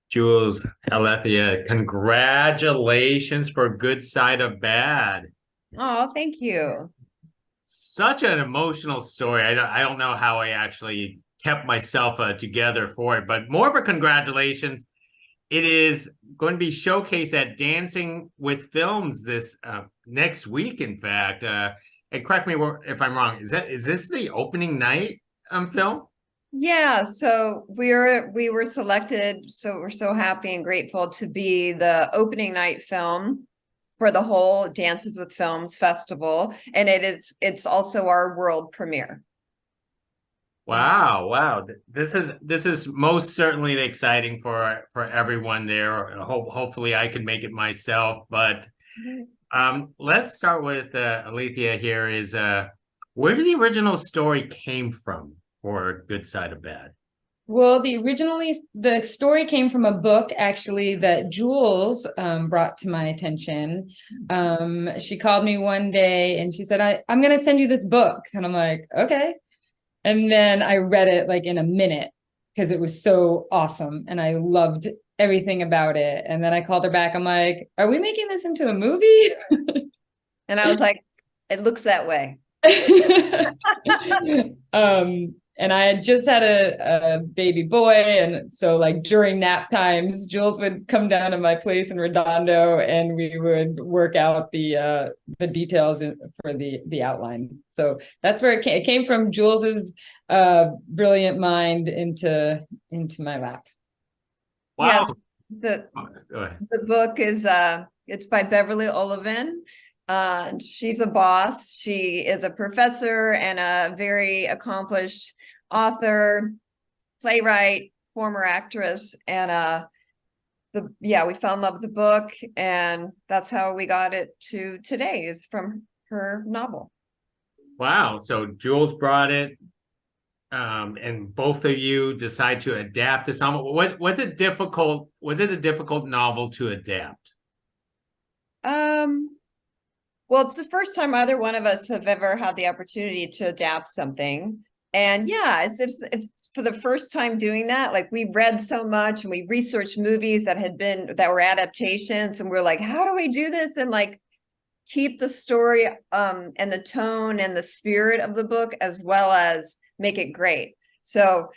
Jules, Alethea, congratulations for Good Side of Bad. Oh, thank you. Such an emotional story. I don't know how I actually kept myself together for it, but more of a congratulations. It is going to be showcased at Dancing with Films this next week, in fact. And correct me if I'm wrong. Is this the opening night film? Yeah, so we were selected, so we're so happy and grateful to be the opening night film for the whole Dances with Films festival, and it's also our world premiere. Wow, wow. This is most certainly exciting for everyone there. Hopefully I can make it myself. But let's start with Alethea here is where did the original story came from for Good Side of Bad? Well, the story came from a book actually that Jules brought to my attention. She called me one day and she said, I'm going to send you this book. And I'm like, okay. And then I read it like in a minute because it was so awesome and I loved everything about it. And then I called her back. I'm like, are we making this into a movie? And I was like, it looks that way. And I had just had a baby boy, and so like during nap times, Jules would come down to my place in Redondo, and we would work out the details for the outline. So that's where it came. It came from Jules's brilliant mind into my lap. Wow. Yes, the Go ahead. the book is it's by Beverly Olivan. She's a boss. She is a professor and a very accomplished author, playwright, former actress, and we fell in love with the book, and that's how we got it to today, is from her novel. Wow. So Jules brought it, and both of you decide to adapt this novel. Was it difficult? Was it a difficult novel to adapt? Um, well, it's the first time either one of us have ever had the opportunity to adapt something. And yeah, it's for the first time doing that. Like, we read so much and we researched movies that were adaptations, and we're like, how do we do this and like keep the story and the tone and the spirit of the book as well as make it great. So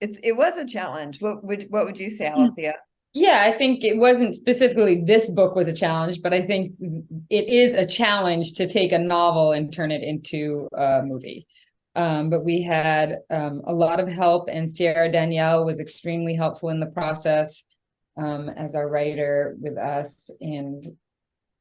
it was a challenge. What would you say, Alethea? Yeah, I think it wasn't specifically this book was a challenge, but I think it is a challenge to take a novel and turn it into a movie. But we had a lot of help, and Sierra Danielle was extremely helpful in the process as our writer with us. And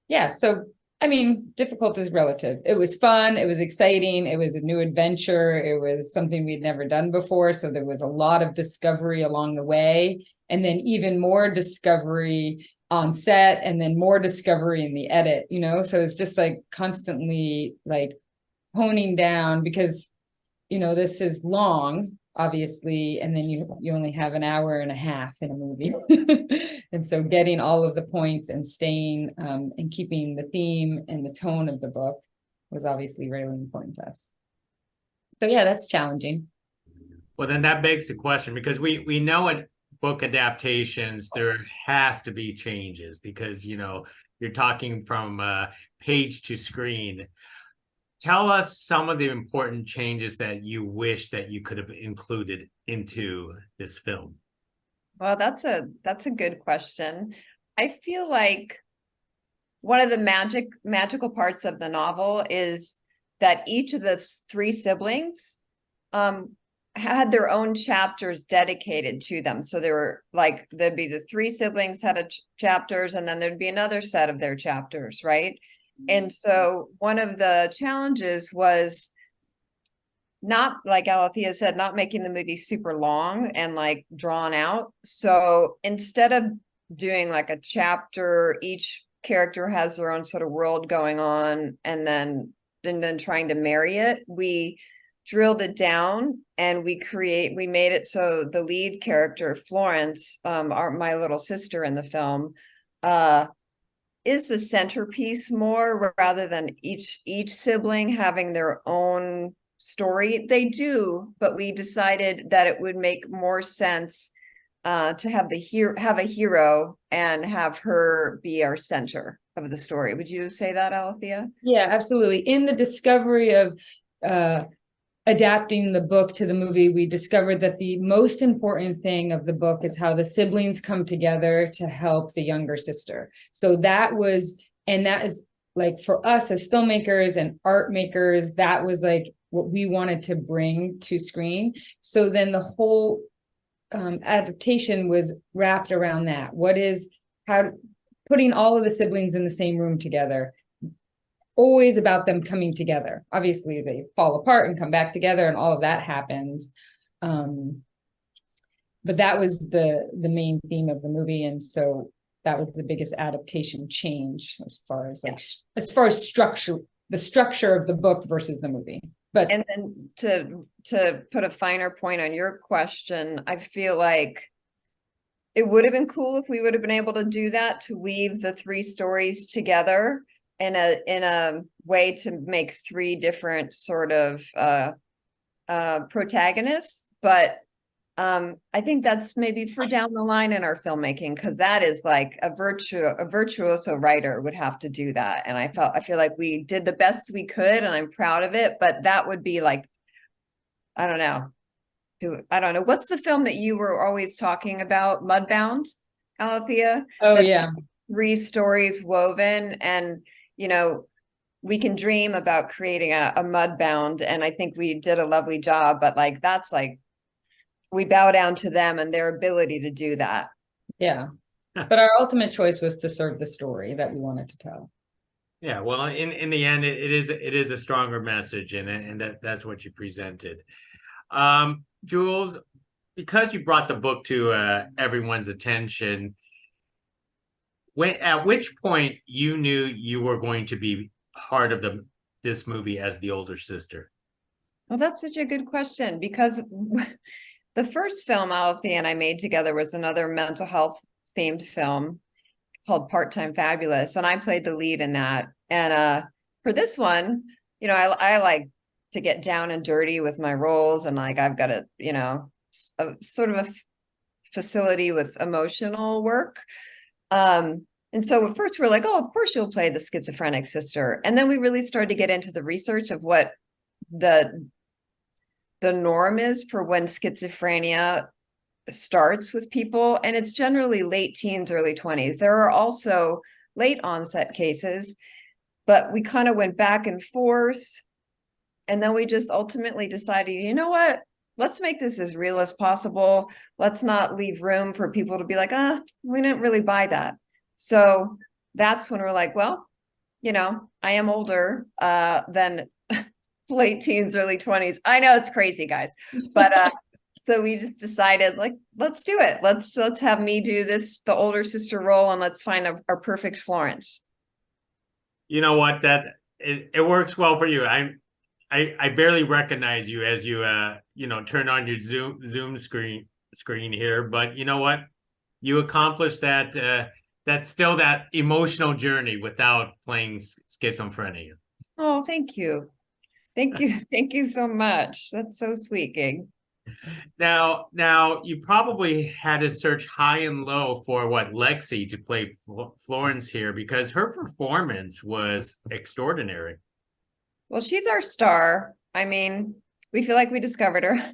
yeah, so I mean, difficult is relative. It was fun. It was exciting. It was a new adventure. It was something we'd never done before. So there was a lot of discovery along the way, and then even more discovery on set, and then more discovery in the edit, So it's just like constantly like honing down because, this is long, obviously, and then you only have an hour and a half in a movie. And so getting all of the points and staying and keeping the theme and the tone of the book was obviously really important to us. So yeah, that's challenging. Well, then that begs the question because we know in book adaptations there has to be changes because you're talking from page to screen. Tell us some of the important changes that you wish that you could have included into this film. Well, that's a good question. I feel like one of the magical parts of the novel is that each of the three siblings had their own chapters dedicated to them. So there were like, there'd be the three siblings had chapters, and then there'd be another set of their chapters, right? And so one of the challenges was, not like Alethea said, not making the movie super long and like drawn out. So instead of doing like a chapter, each character has their own sort of world going on, and then trying to marry it, we drilled it down and we made it so the lead character, Florence, my little sister in the film, is the centerpiece more, rather than each sibling having their own story. They do, but we decided that it would make more sense to have have a hero and have her be our center of the story. Would you say that, Alethea? Yeah, absolutely. In the discovery of adapting the book to the movie, we discovered that the most important thing of the book is how the siblings come together to help the younger sister. So that is like, for us as filmmakers and art makers, that was like what we wanted to bring to screen. So then the whole adaptation was wrapped around that. How putting all of the siblings in the same room together, always about them coming together. Obviously they fall apart and come back together and all of that happens. But that was the main theme of the movie. And so that was the biggest adaptation change as far as structure, the structure of the book versus the movie. But and then to put a finer point on your question, I feel like it would have been cool if we would have been able to do that, to weave the three stories together in a way to make three different sort of protagonists. But I think that's maybe for down the line in our filmmaking, because that is like a virtuoso writer would have to do that. And I feel like we did the best we could, and I'm proud of it. But that would be like, I don't know. What's the film that you were always talking about? Mudbound, Alethea? oh yeah. Three stories woven, and we can dream about creating a Mudbound, and I think we did a lovely job. But like, that's like, we bow down to them and their ability to do that. Yeah. But our ultimate choice was to serve the story that we wanted to tell. Yeah, well, in the end, it is a stronger message, and that's what you presented. Jules, because you brought the book to everyone's attention, at which point you knew you were going to be part of this movie as the older sister? Well, that's such a good question, because the first film Alethea and I made together was another mental health themed film called Part-Time Fabulous, and I played the lead in that. And for this one, I like to get down and dirty with my roles, and like I've got a sort of a facility with emotional work. And so at first we're like, oh, of course you'll play the schizophrenic sister. And then we really started to get into the research of what the norm is for when schizophrenia starts with people, and it's generally late teens, early 20s. There are also late onset cases, but we kind of went back and forth, and then we just ultimately decided, you know what, let's make this as real as possible. Let's not leave room for people to be like, we didn't really buy that. So that's when we're like, well, I am older than late teens, early 20s. I know it's crazy, guys, but so we just decided, like, let's do it. Let's have me do the older sister role, and let's find our perfect Florence. You know what? It works well for you. I barely recognize you as you turn on your Zoom screen here, but you know what? You accomplished that. That's still that emotional journey without playing schizophrenia. Oh, thank you. Thank you. Thank you so much. That's so sweet, Gig. Now you probably had to search high and low for Lexi to play Florence here, because her performance was extraordinary. Well, she's our star. I mean, we feel like we discovered her.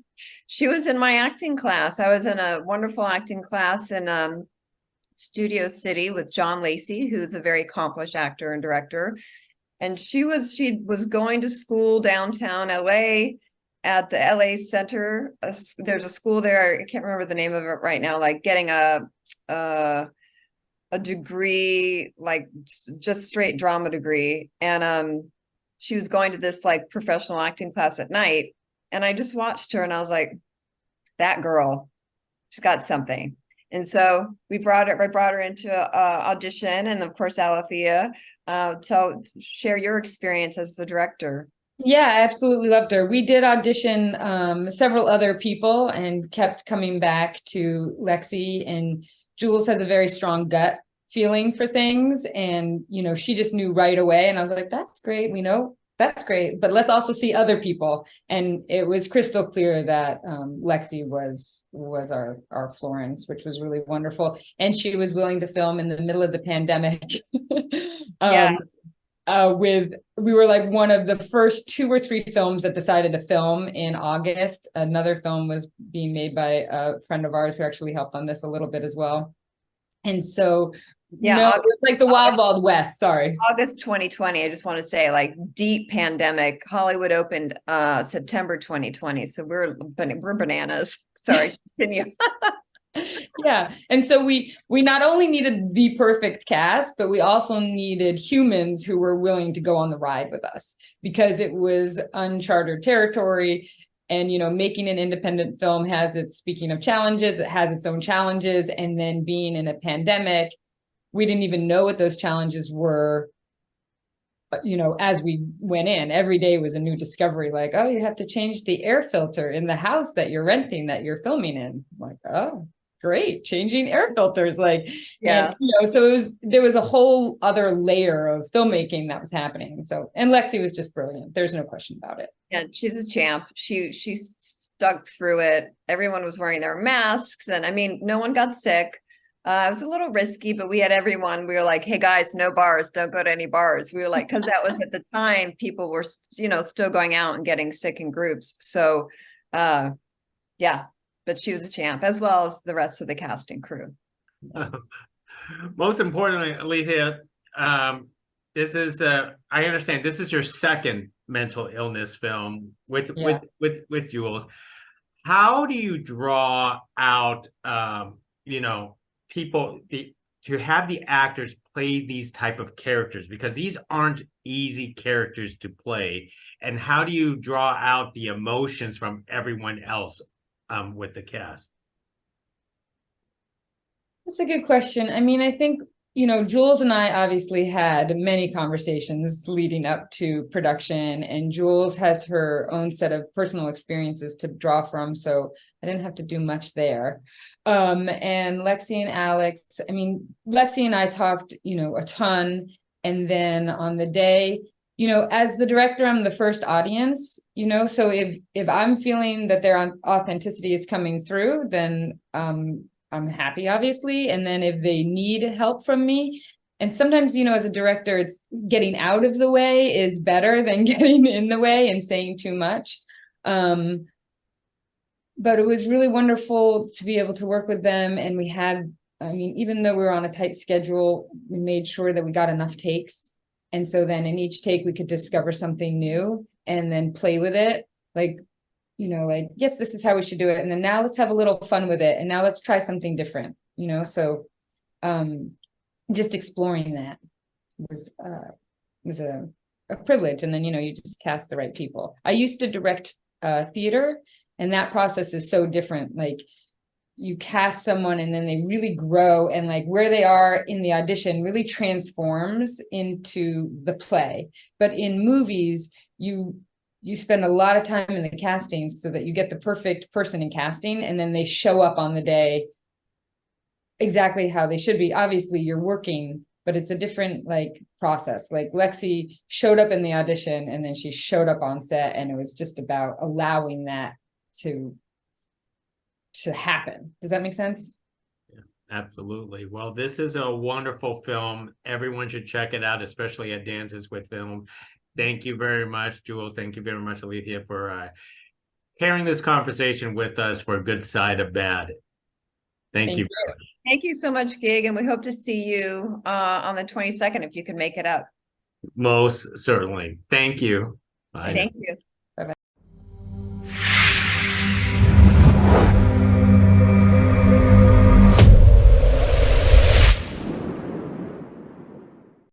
She was in my acting class. I was in a wonderful acting class in Studio City with John Lacey, who's a very accomplished actor and director. And she was going to school downtown LA at the LA Center. There's a school there. I can't remember the name of it right now, like getting a degree, like just straight drama degree. And she was going to this like professional acting class at night. And I just watched her and I was like, that girl, she's got something. And so I brought her into audition, and of course, Alethea, share your experience as the director. Yeah, I absolutely loved her. We did audition several other people and kept coming back to Lexi, and Jules has a very strong gut feeling for things. And, she just knew right away. And I was like, that's great. We know that's great, but let's also see other people. And it was crystal clear that Lexi was our Florence, which was really wonderful. And she was willing to film in the middle of the pandemic. Yeah. We were like one of the first 2 or 3 films that decided to film in August. Another film was being made by a friend of ours who actually helped on this a little bit as well. And so, Yeah, no, it was like the Wild Wild West. Sorry. August 2020. I just want to say, like, deep pandemic. Hollywood opened September 2020. So we're bananas. Sorry, continue. Yeah. And so we not only needed the perfect cast, but we also needed humans who were willing to go on the ride with us, because it was uncharted territory. And, you know, making an independent film has its, speaking of challenges, it has its own challenges. And then being in a pandemic, we didn't even know what those challenges were. But, you know, as we went in, every day was a new discovery, like, oh, you have to change the air filter in the house that you're renting, that you're filming in. I'm like, oh, great, changing air filters. Like, Yeah. and, you know, so there was a whole other layer of filmmaking that was happening. So, and Lexi was just brilliant. There's no question about it. Yeah, she's a champ. She stuck through it. Everyone was wearing their masks, and I mean, no one got sick. It was a little risky, but we had everyone. We were like, "Hey guys, no bars. Don't go to any bars." We were like, because that was at the time people were, you know, still going out and getting sick in groups. So, yeah, but she was a champ, as well as the rest of the cast and crew. Most importantly, Alethea, this is I understand this is your second mental illness film with Jules. How do you draw out you know, people to have the actors play these type of characters, because these aren't easy characters to play, and how do you draw out the emotions from everyone else with the cast? That's a good question. I mean, I think, you know, Jules and I obviously had many conversations leading up to production, and Jules has her own set of personal experiences to draw from, so I didn't have to do much there. And Lexi and Alex, I mean, Lexi and I talked, you know, a ton. And then on the day, you know, as the director, I'm the first audience, you know, so if I'm feeling that their authenticity is coming through, then I'm happy, obviously. And then if they need help from me, and sometimes, you know, as a director, it's getting out of the way is better than getting in the way and saying too much. But it was really wonderful to be able to work with them. And we had, I mean, even though we were on a tight schedule, we made sure that we got enough takes. And so then in each take, we could discover something new and then play with it. Like, you know, like, yes, this is how we should do it. And then now let's have a little fun with it. And now let's try something different, you know? So just exploring that was a privilege. And then, you know, you just cast the right people. I used to direct theater, and that process is so different. Like, you cast someone and then they really grow, and like where they are in the audition really transforms into the play. But in movies, you spend a lot of time in the casting so that you get the perfect person in casting, and then they show up on the day exactly how they should be. Obviously you're working, but it's a different like process. Like Lexi showed up in the audition, and then she showed up on set, and it was just about allowing that to happen. Does that make sense? Yeah, absolutely. Well, this is a wonderful film. Everyone should check it out, especially at Dances with Film. Thank you very much, Jules. Thank you very much, Alethea, for carrying this conversation with us for a good side of bad. Thank you. Thank you so much, Gig, and we hope to see you on the 22nd if you can make it up. Most certainly. Thank you. Bye. Thank you.